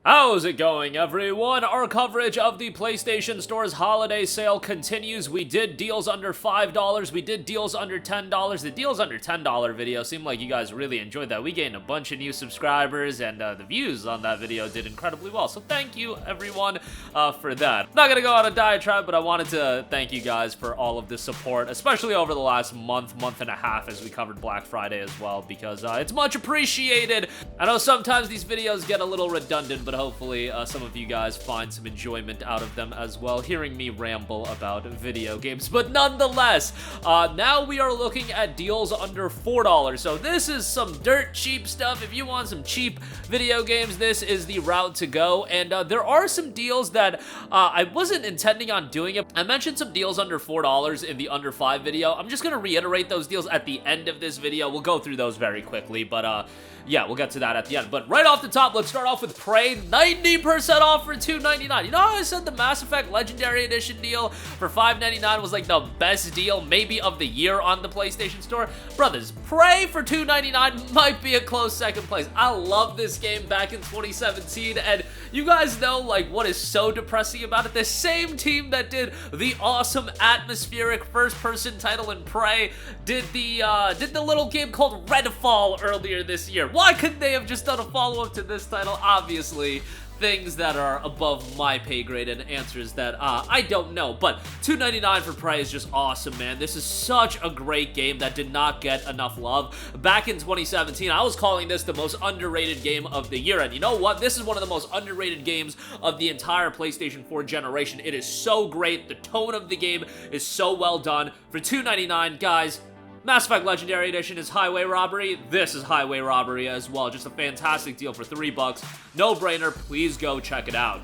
How's it going, everyone? Our coverage of the PlayStation Store's holiday sale continues. We did deals under $5, we did deals under $10. The deals under $10 video seemed like you guys really enjoyed that. We gained a bunch of new subscribers, and the views on that video did incredibly well. So thank you, everyone, for that. I'm not gonna go on a diatribe, but I wanted to thank you guys for all of the support, especially over the last month and a half as we covered Black Friday as well, because it's much appreciated. I know sometimes these videos get a little redundant, but hopefully some of you guys find some enjoyment out of them as well, hearing me ramble about video games. But nonetheless, now we are looking at deals under $4. So this is some dirt cheap stuff. If you want some cheap video games, this is the route to go. And there are some deals that I wasn't intending on doing it. I mentioned some deals under $4 in the under 5 video. I'm just going to reiterate those deals at the end of this video. We'll go through those very quickly, but yeah, we'll get to that at the end. But right off the top, let's start off with Prey. 90% off for $2.99. You know how I said the Mass Effect Legendary Edition deal for $5.99 was like the best deal maybe of the year on the PlayStation Store? Brothers, Prey for $2.99 might be a close second place. I love this game back in 2017, and you guys know like what is so depressing about it? The same team that did the awesome atmospheric first-person title in Prey did the little game called Redfall earlier this year. Why couldn't they have just done a follow-up to this title? Obviously, things that are above my pay grade and answers that I don't know. But $2.99 for Prey is just awesome, man. This is such a great game that did not get enough love. Back in 2017, I was calling this the most underrated game of the year. And you know what? This is one of the most underrated games of the entire PlayStation 4 generation. It is so great. The tone of the game is so well done. For $2.99, guys, Mass Effect Legendary Edition is highway robbery. This is highway robbery as well. Just a fantastic deal for $3. No brainer. Please go check it out.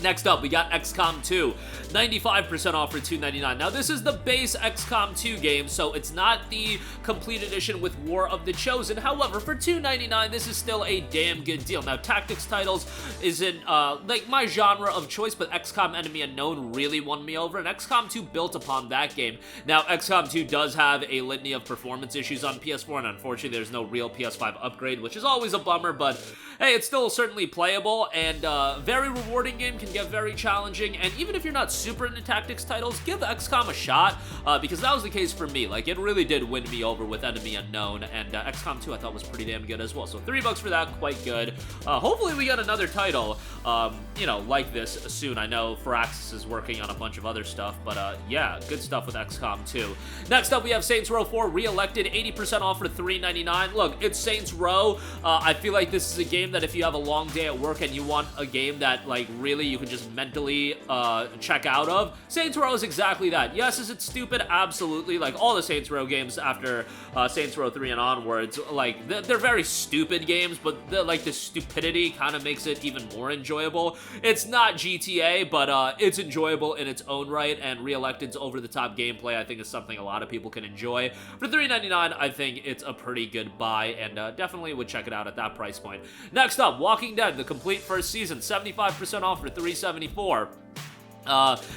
Next up, we got XCOM 2, 95% off for $2.99. Now, this is the base XCOM 2 game, so it's not the complete edition with War of the Chosen. However, for $2.99, this is still a damn good deal. Now, tactics titles isn't, like, my genre of choice, but XCOM Enemy Unknown really won me over, and XCOM 2 built upon that game. Now, XCOM 2 does have a litany of performance issues on PS4, and unfortunately, there's no real PS5 upgrade, which is always a bummer, but hey, it's still certainly playable, and very rewarding game, can get very challenging, and even if you're not super into tactics titles, give XCOM a shot, because that was the case for me. Like, it really did win me over with Enemy Unknown, and XCOM 2 I thought was pretty damn good as well. So $3 for that, quite good. Hopefully we get another title, you know, like this soon. I know Firaxis is working on a bunch of other stuff, but yeah, good stuff with XCOM 2. Next up, we have Saints Row 4 re-elected, 80% off for $3.99. Look, it's Saints Row. I feel like this is a game that if you have a long day at work and you want a game that, like, really you can just mentally check out of, Saints Row is exactly that. Yes, is it stupid? Absolutely. Like, all the Saints Row games after Saints Row 3 and onwards, like, they're very stupid games, but like, the stupidity kind of makes it even more enjoyable. It's not GTA, but it's enjoyable in its own right, and re-elected's over-the-top gameplay I think is something a lot of people can enjoy. For $3.99, I think it's a pretty good buy, and definitely would check it out at that price point. Next up, Walking Dead, the complete first season, 75% off for $3.74.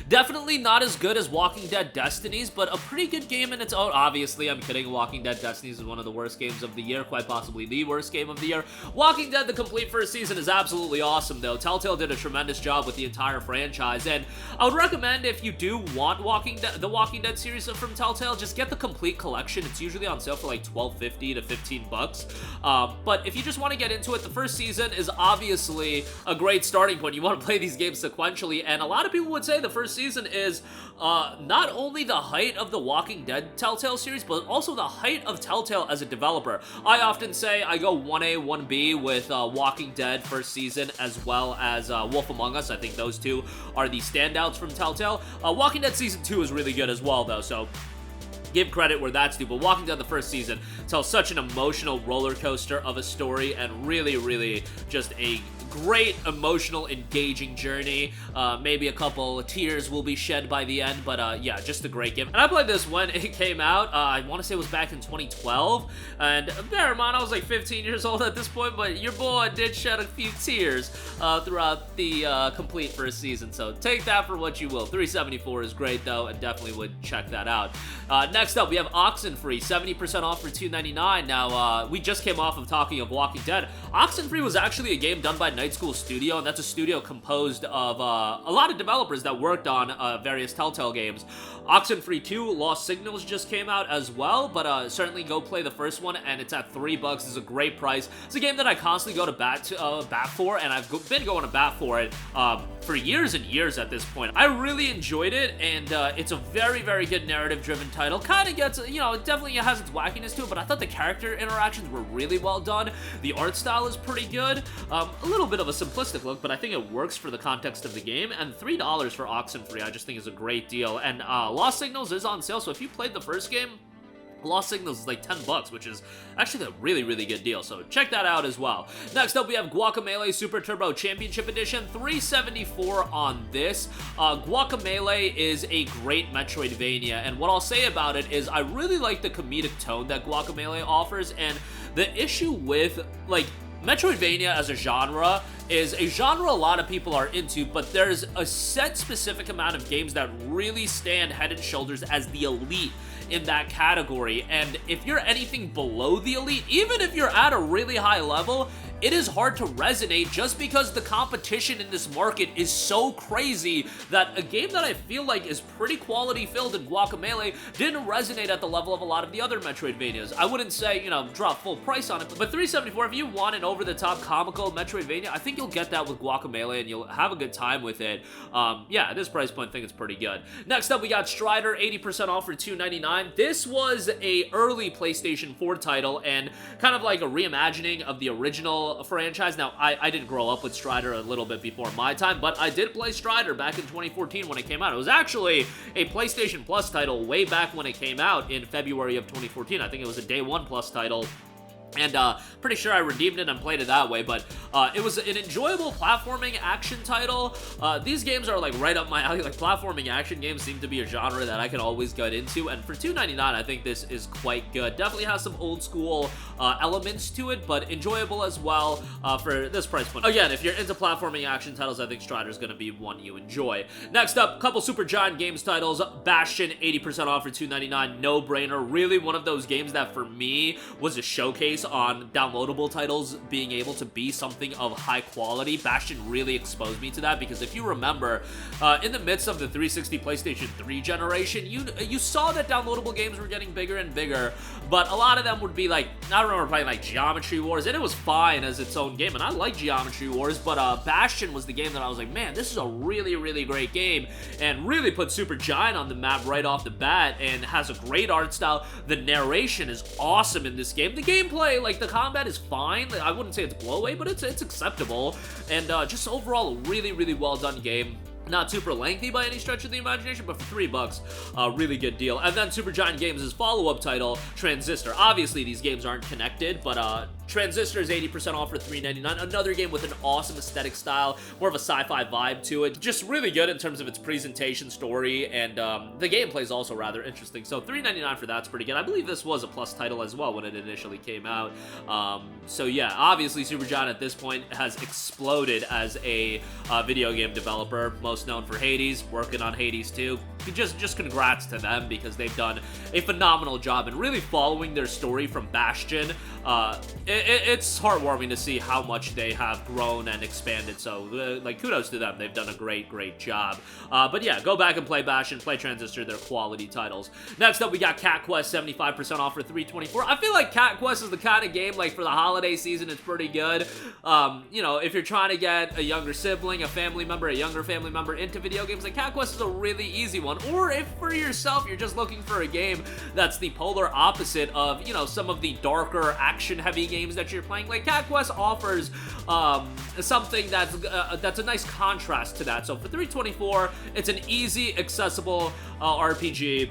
Definitely not as good as Walking Dead Destinies, but a pretty good game in its own. Obviously, I'm kidding. Walking Dead Destinies is one of the worst games of the year, quite possibly the worst game of the year. Walking Dead, the complete first season, is absolutely awesome, though. Telltale did a tremendous job with the entire franchise, and I would recommend, if you do want the Walking Dead series from Telltale, just get the complete collection. It's usually on sale for like $12.50 to $15. But if you just want to get into it, the first season is obviously a great starting point. You want to play these games sequentially, and a lot of people would say the first season is not only the height of the Walking Dead Telltale series, but also the height of Telltale as a developer. I often say I go 1A, 1B with Walking Dead first season, as well as Wolf Among Us. I think those two are the standouts from Telltale. Walking Dead Season 2 is really good as well, though, so give credit where that's due. But Walking Dead the first season tells such an emotional roller coaster of a story, and really just a great, emotional, engaging journey. Maybe a couple tears will be shed by the end, but yeah, just a great game. And I played this when it came out. I want to say it was back in 2012, and bear in mind, I was like 15 years old at this point, but your boy did shed a few tears throughout the complete first season, so take that for what you will. $3.74 is great, though, and definitely would check that out. Next up, we have Oxenfree, 70% off for $2.99. Now, we just came off of talking of Walking Dead. Oxenfree was actually a game done by Night School Studio, and that's a studio composed of a lot of developers that worked on various Telltale games. Oxenfree 2 Lost Signals just came out as well, but certainly go play the first one, and it's at $3. It's a great price. It's a game that I constantly go to bat for, and I've been going to bat for it for years and years at this point. I really enjoyed it, and it's a very, very good narrative-driven title. Kind of gets, you know, it definitely has its wackiness to it, but I thought the character interactions were really well done. The art style is pretty good. A little bit of a simplistic look, but I think it works for the context of the game, and $3 for Oxenfree I just think is a great deal. And Lost Signals is on sale, so if you played the first game, Lost Signals is like $10, which is actually a really, really good deal, so check that out as well. Next up, we have Guacamelee Super Turbo Championship Edition, $3.74 on this. Guacamelee is a great Metroidvania, and what I'll say about it is I really like the comedic tone that Guacamelee offers, and the issue with, like, Metroidvania as a genre is a genre a lot of people are into, but there's a set specific amount of games that really stand head and shoulders as the elite in that category, and if you're anything below the elite, even if you're at a really high level, it is hard to resonate just because the competition in this market is so crazy that a game that I feel like is pretty quality filled in Guacamelee didn't resonate at the level of a lot of the other Metroidvanias. I wouldn't say, you know, drop full price on it, but $3.74, if you want an over-the-top comical Metroidvania, I think you'll get that with Guacamelee and you'll have a good time with it. Yeah, at this price point, I think it's pretty good. Next up, we got Strider, 80% off for $2.99. This was a early PlayStation 4 title and kind of like a reimagining of the original franchise. Now, I didn't grow up with Strider a little bit before my time, but I did play Strider back in 2014 when it came out. It was actually a PlayStation Plus title way back when it came out in February of 2014. I think it was a Day 1 Plus title. And pretty sure I redeemed it and played it that way, but it was an enjoyable platforming action title. These games are like right up my alley. Like, platforming action games seem to be a genre that I can always get into, and for $2.99 I think this is quite good. Definitely has some old school elements to it, but enjoyable as well for this price point. Again, if you're into platforming action titles, I think Strider is going to be one you enjoy. Next up, couple Super Giant Games titles. Bastion, 80% off for $2.99. No brainer. Really one of those games that for me was a showcase on downloadable titles being able to be something of high quality. Bastion really exposed me to that, because if you remember, in the midst of the 360 PlayStation 3 generation, you saw that downloadable games were getting bigger and bigger, but a lot of them would be like, I remember playing like Geometry Wars, and it was fine as its own game, and I like Geometry Wars, but Bastion was the game that I was like, man, this is a really, really great game, and really put Super Giant on the map right off the bat, and has a great art style. The narration is awesome in this game. The gameplay, like, the combat is fine. I wouldn't say it's blow away, but it's acceptable, and just overall a really, really well done game. Not super lengthy by any stretch of the imagination, but for $3, really good deal. And then Super Giant Games' follow-up title, Transistor. Obviously, these games aren't connected, but Transistor is 80% off for $3.99. Another game with an awesome aesthetic style, more of a sci-fi vibe to it. Just really good in terms of its presentation, story, and the gameplay is also rather interesting. So $3.99 for that's pretty good. I believe this was a Plus title as well when it initially came out. So yeah, obviously Super Giant at this point has exploded as a video game developer, most known for Hades, working on Hades 2. Just congrats to them, because they've done a phenomenal job in really following their story from Bastion. It's heartwarming to see how much they have grown and expanded, so like, kudos to them. They've done a great job. But yeah, go back and play Bastion, play Transistor. They're quality titles. Next up, we got Cat Quest, 75% off for $3.24. I feel like Cat Quest is the kind of game, like, for the holiday season, it's pretty good. You know, if you're trying to get a younger sibling, a family member, a younger family member into video games, like, Cat Quest is a really easy one. Or if for yourself, you're just looking for a game that's the polar opposite of, you know, some of the darker action-heavy games that you're playing, like, Cat Quest offers something that's a nice contrast to that. So for $3.24, it's an easy, accessible RPG.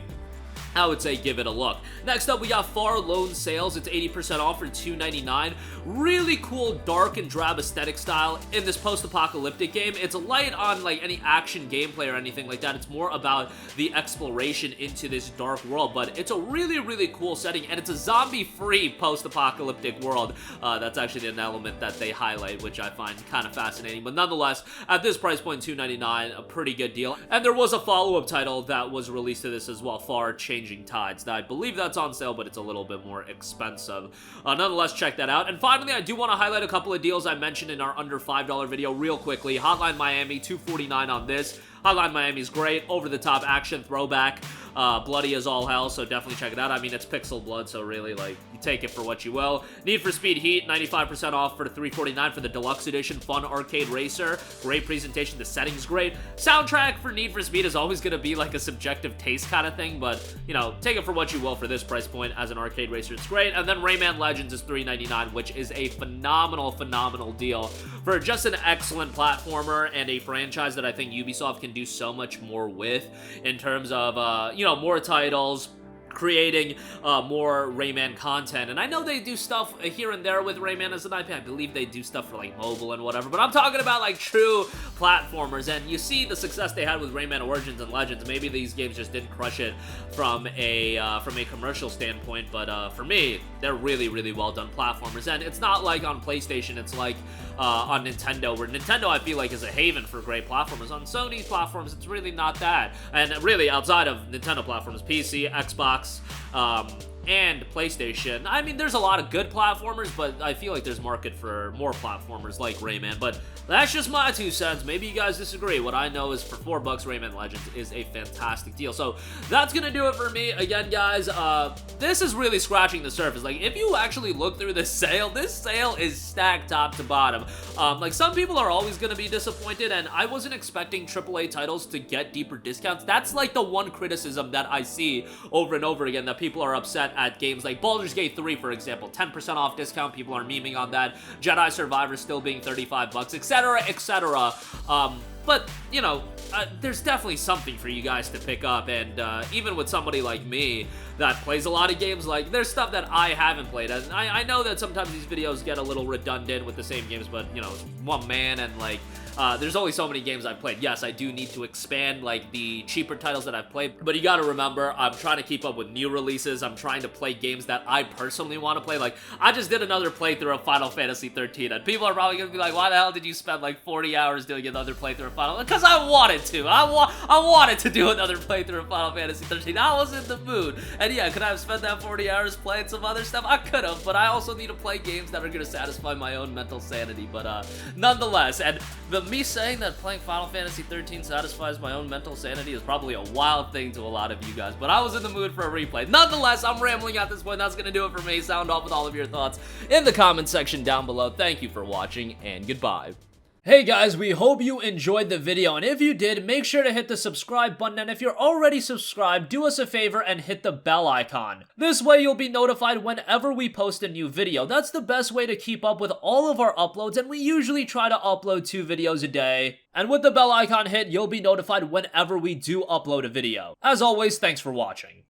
I would say give it a look. Next up, we got Far Lone Sales. It's 80% off for $2.99. Really cool, dark and drab aesthetic style in this post-apocalyptic game. It's light on, like, any action gameplay or anything like that. It's more about the exploration into this dark world, but it's a really, really cool setting, and it's a zombie-free post-apocalyptic world. That's actually an element that they highlight, which I find kind of fascinating, but nonetheless, at this price point, $2.99, a pretty good deal. And there was a follow-up title that was released to this as well, Far Change Changing Tides. Now, I believe that's on sale, but it's a little bit more expensive. Nonetheless, check that out. And finally, I do want to highlight a couple of deals I mentioned in our under $5 video real quickly. Hotline Miami, $249 on this. Hotline Miami is great, over-the-top action throwback, bloody as all hell, so definitely check it out. I mean, it's pixel blood, so really, like, you take it for what you will. Need for Speed Heat, 95% off for $349 for the Deluxe Edition. Fun arcade racer, great presentation, the setting's great. Soundtrack for Need for Speed is always going to be like a subjective taste kind of thing, but, you know, take it for what you will for this price point as an arcade racer. It's great. And then Rayman Legends is $399, which is a phenomenal, phenomenal deal for just an excellent platformer and a franchise that I think Ubisoft can do so much more with in terms of, you know, more titles, creating more Rayman content. And I know they do stuff here and there with Rayman as an IP. I believe they do stuff for like mobile and whatever, but I'm talking about like true platformers. And you see the success they had with Rayman Origins and Legends. Maybe these games just didn't crush it from a commercial standpoint, but for me, they're really, really well done platformers. And it's not like on PlayStation, it's like on Nintendo, where Nintendo I feel like is a haven for great platformers. On Sony's platforms, it's really not that. And really, outside of Nintendo platforms, PC, Xbox, and PlayStation, I mean, there's a lot of good platformers, but I feel like there's market for more platformers like Rayman. But that's just my 2 cents. Maybe you guys disagree. What I know is for $4, Rayman Legends is a fantastic deal. So that's gonna do it for me. Again, guys, this is really scratching the surface. Like, if you actually look through this sale is stacked top to bottom. Like, some people are always gonna be disappointed, and I wasn't expecting AAA titles to get deeper discounts. That's like the one criticism that I see over and over again, that people are upset at games like Baldur's Gate 3, for example. 10% off discount, people are memeing on that. Jedi Survivor still being $35, etc., etc. But, you know, there's definitely something for you guys to pick up, and even with somebody like me that plays a lot of games, like, there's stuff that I haven't played, and I know that sometimes these videos get a little redundant with the same games, but, you know, it's one man, and, like, there's only so many games I've played. Yes, I do need to expand, like, the cheaper titles that I've played, but you gotta remember, I'm trying to keep up with new releases. I'm trying to play games that I personally want to play. Like, I just did another playthrough of Final Fantasy 13, and people are probably gonna be like, why the hell did you spend, like, 40 hours doing another playthrough of Final? Because I wanted to. I wanted to do another playthrough of Final Fantasy 13. I was in the mood. And yeah, could I have spent that 40 hours playing some other stuff? I could have, but I also need to play games that are gonna satisfy my own mental sanity. But nonetheless, and me saying that playing Final Fantasy 13 satisfies my own mental sanity is probably a wild thing to a lot of you guys, but I was in the mood for a replay. Nonetheless, I'm rambling at this point. That's gonna do it for me. Sound off with all of your thoughts in the comment section down below. Thank you for watching, and goodbye. Hey guys, we hope you enjoyed the video, and if you did, make sure to hit the subscribe button, and if you're already subscribed, do us a favor and hit the bell icon. This way you'll be notified whenever we post a new video. That's the best way to keep up with all of our uploads, and we usually try to upload 2 videos a day. And with the bell icon hit, you'll be notified whenever we do upload a video. As always, thanks for watching.